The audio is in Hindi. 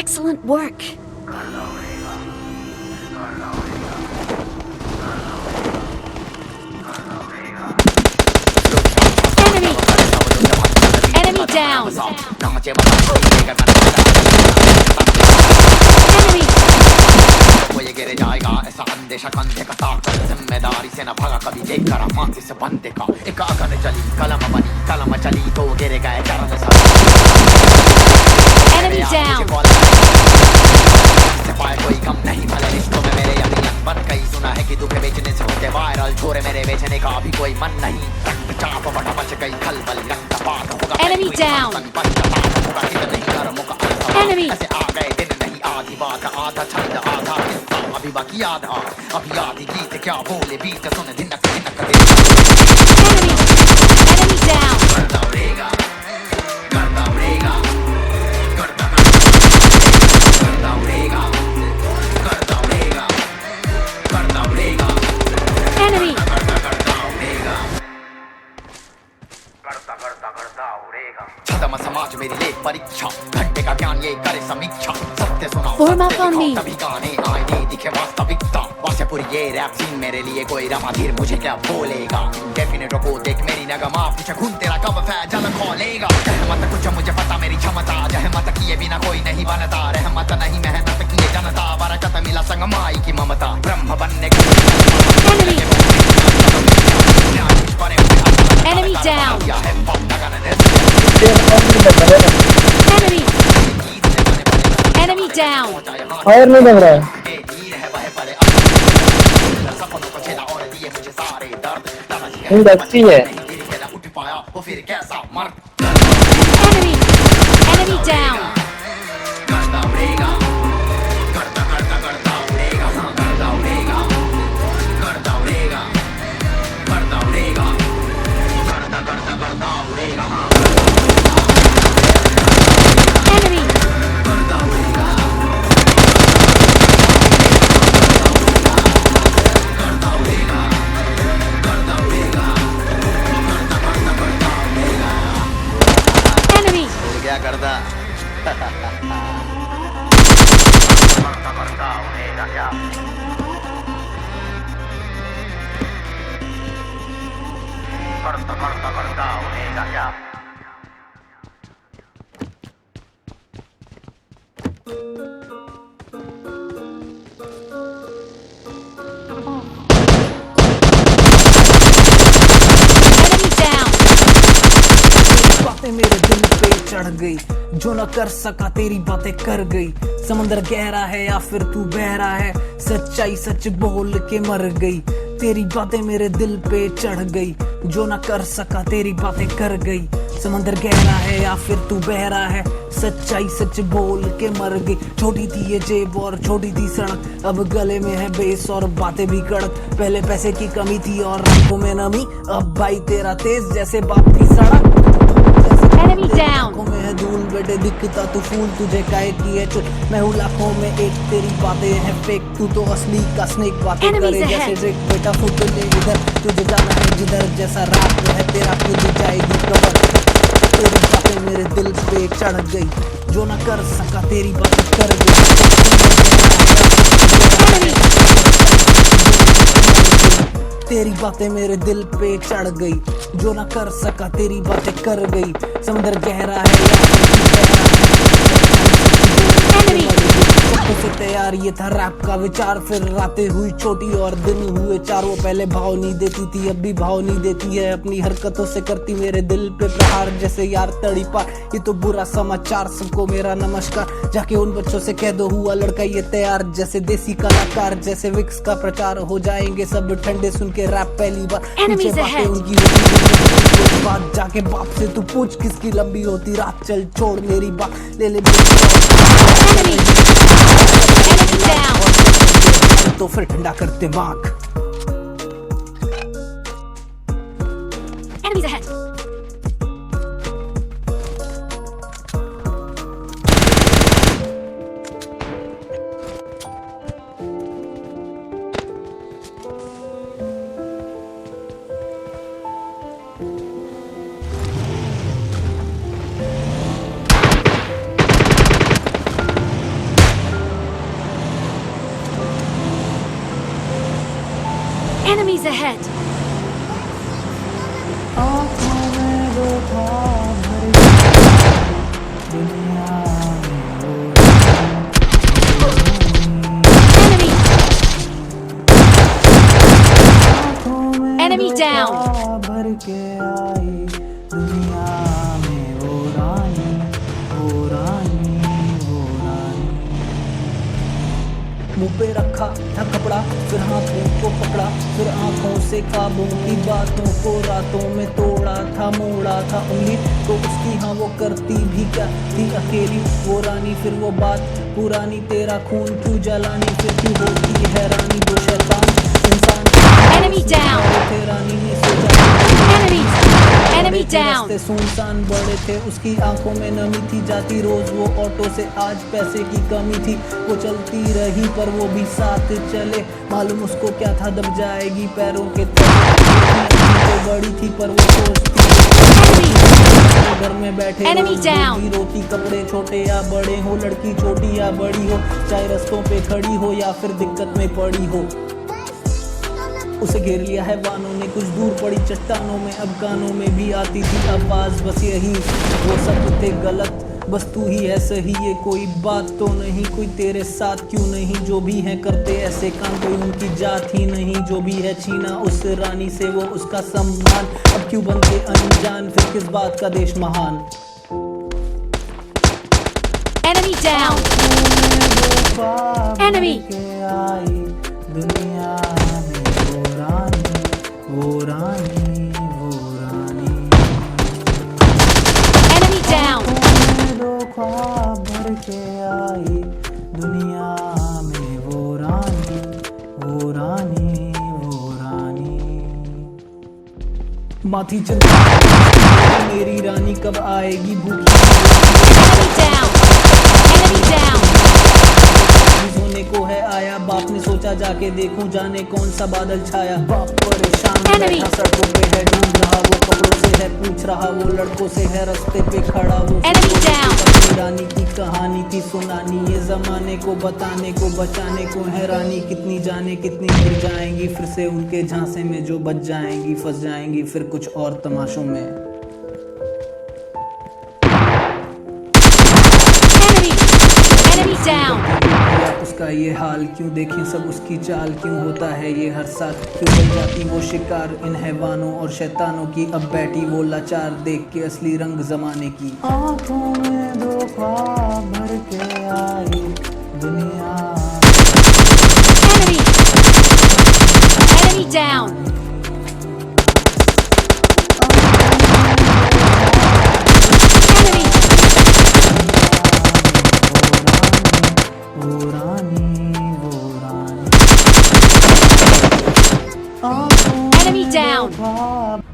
Excellent work. Enemy! Enemy down! Enemy! ये गिर जाएगा ऐसा अंदेशा कंधे का ताकत जिम्मेदारी से न भागा कभी देख कर माथे से बंदे का एक अगन चली कलम बनी कलम चली तो गिर गए चरण सा Enemy down! से पाए कोई कम नहीं भले रिश्तों में मेरे यकीन बन गई सुना है कि दुख बेचने से होते वायरल छोरे मेरे बेचने का अभी कोई मन नहीं रंग चाप बटा बच गई खलबली रंग पात होगा Enemy down! Enemy! ऐसे आ गए दिन नहीं आधी बात आधा छंद आधा हिस्सा अभी बाकी आधा अभी आधी गीत क्या बोले बीच सुन धिनक धिनक दे Enemy! Enemy down! करता उड़ेगा करता उड़ेगा करता उड़ेगा करता उड़ेगा करता उड़ेगा Enemy! करता उड़ेगा छदम समाज मेरी ले परीक्षा घंटे का ज्ञान ये करे समीक्षा सत्य सुनाओ Form up on me. तभी गाने आईने दिखे वास्तविकता वासेपुर ये रैप सीन मेरे लिए कोई रमाधीर मुझे क्या बोलेगा डेफिनेटो को देख मेरी नगमा पीछे खून तेरा कब फैजल खोलेगा रहमत कुछ मुझे पता मेरी क्षमता जहमत किए बिना कोई नहीं बनता रहमत नहीं मेहनत किए जनता बरकत मिला संग माई की ममता ब्रह्म बनने का Enemy down! Enemy! Enemy down! Fire नहीं लग रहा है। नींद अच्छी है। Enemy! Enemy down! Enemy! Enemy! क्या करता Enemy down! बातें मेरे दिल पे चढ़ गई जो न कर सका तेरी बातें कर गई समंदर गहरा है या फिर तू बहरा है सच्चाई सच बोल के मर गई तेरी बातें मेरे दिल पे चढ़ गई जो न कर सका तेरी बातें कर गई समंदर गहरा है या फिर तू बहरा है सच्चाई सच बोल के मर गई छोटी थी ये जेब और छोटी थी सड़क अब गले में है बेस और बातें भी कड़क पहले पैसे की कमी थी और आंखों में नमी अब भाई तेरा तेज जैसे बाप की सड़क Enemy down! आंखों में है धूल बेटे दिखता तू फूल तुझे काहे की है चुप मैं हूँ लाखों में एक तेरी बातें हैं फेक तू तो असली का स्नेक बातें Enemies करे ahead. जैसे ड्रेक बेटा फुट ले इधर तुझे जाना है जिधर जैसा रात है तेरा तुझे जाएगी कबर तेरी बातें मेरे दिल पे चढ़ गई जो न कर सका तेरी बातें कर गई तेरी बातें मेरे दिल पे चढ़ गई जो न कर सका तेरी बातें कर गई समुद्र गहरा है या Enemy! से तैयार ये था रैप का विचार फिर रातें हुई छोटी और दिन हुए चार वो पहले भाव नहीं देती थी अब भी भाव नहीं देती है अपनी हरकतों से करती मेरे दिल पे प्रहार जैसे यार तड़ी पार ये तो बुरा समाचार सबको मेरा नमस्कार जाके उन बच्चों से कह दो हुआ लड़का ये तैयार जैसे देसी कलाकार जैसे विक्स का प्रचार हो जाएंगे सब ठंडे सुन के रैप पहली बार Enemies पीछे बातें ahead. उनकी होती बात जाके बाप से तू पूछ किसकी लंबी होती रात चल छोड़ मेरी बात ले ले Enemy! Enemy down! तो फिर ठंडा करते मांग Enemies ahead! Enemies ahead! आँखों में धोखा भर गया, दुनिया में वो Enemy! आँखों में Enemy down! धोखा भर के आई, दुनिया में वो रानी, वो रानी, वो रानी। मुंह पे रखा था कपड़ा, फिर हाथों को पकड़ा, फिर आंखों से काबू की बातों को रातों में तोड़ा था, मोड़ा था उंगली तो उसकी, हाँ वो करती भी क्या थी अकेली वो रानी। फिर वो बात पुरानी, तेरा खून क्यों जलानी, फिर क्यों होती हैरानी, वो शैतान इंसान Enemy down! थे, रानी ने सोचा Enemy! Enemy down! रास्ते सुनसान बड़े थे, उसकी आंखों में नमी थी, जाती रोज वो ऑटो से, आज पैसे की कमी थी, वो चलती रही पर वो भी साथ चले, मालूम उसको क्या था दब जाएगी पैरों के तले। तो बड़ी थी पर वो सोचती Enemy! घर में बैठे Enemy रोज down! रोती रोती, कपड़े छोटे या बड़े हो, लड़की छोटी या बड़ी हो, चाहे रस्तों पे खड़ी हो या फिर दिक्कत में पड़ी हो। उसे घेर लिया है वानों ने, कुछ दूर पड़ी चट्टानों में, अब कानों में भी आती थी आवाज बस यही, वो सब थे गलत, बस तू ही है सही, ये कोई बात तो नहीं, कोई तेरे साथ क्यों नहीं, जो भी है करते ऐसे काम, कोई उनकी जात ही नहीं, जो भी है छीना उस रानी से वो उसका सम्मान, अब क्यों बनते अनजान, फिर किस बात का देश महान। Enemy down! Enemy! दुनिया में वो रानी, वो रानी, वो रानी। Enemy down! धोखा भर के आई, दुनिया में वो रानी, वो रानी, वो रानी। माथी चिंता मेरी रानी कब आएगी, भूखी Enemy down! Enemy down! सोने को है आया, बाप ने सोचा जाके देखूं, जाने कौन सा बादल छाया, बाप परेशान Enemy! बैठा सड़कों पे है, ढूंढ रहा वो कपड़ों से है, पूछ रहा वो लड़कों से है, रास्ते पे खड़ा वो Enemy down! अपनी रानी की कहानी थी सुनानी, ये जमाने को बताने को, बचाने को है रानी, कितनी जाने कितनी गिर जाएंगी, फिर से उनके झांसे में जो बच जाएंगी, फंस जाएंगी फिर कुछ और तमाशों में। Enemy! Enemy down! उसका ये हाल क्यों देखें सब, उसकी चाल क्यों होता है ये हर साल, क्यों बन जाती वो शिकार इन हैवानों और शैतानों की, अब बैठी वो लाचार देख के असली रंग जमाने की। आँखों में धोखा भर के आई, दुनिया Enemy! Enemy down! Enemy! वो रानी, वो रानी। Enemy down! धोखा